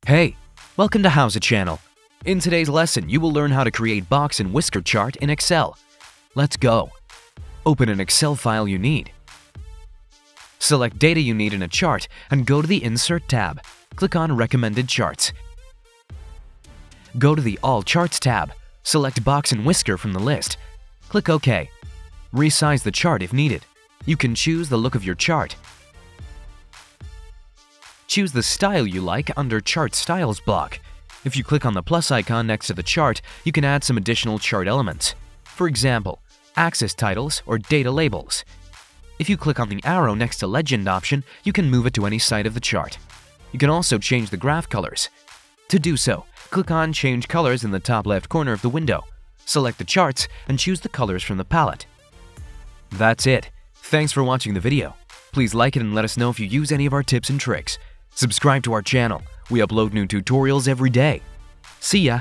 Hey, welcome to How's It channel. In today's lesson, you will learn how to create box and whisker chart in Excel. Let's go. Open an Excel file you need. Select data you need in a chart and go to the Insert tab. Click on Recommended Charts. Go to the All Charts tab. Select Box and Whisker from the list. Click OK. Resize the chart if needed. You can choose the look of your chart. Choose the style you like under Chart Styles block. If you click on the plus icon next to the chart, you can add some additional chart elements. For example, axis titles or data labels. If you click on the arrow next to Legend option, you can move it to any side of the chart. You can also change the graph colors. To do so, click on Change Colors in the top left corner of the window. Select the charts and choose the colors from the palette. That's it. Thanks for watching the video. Please like it and let us know if you use any of our tips and tricks. Subscribe to our channel. We upload new tutorials every day. See ya!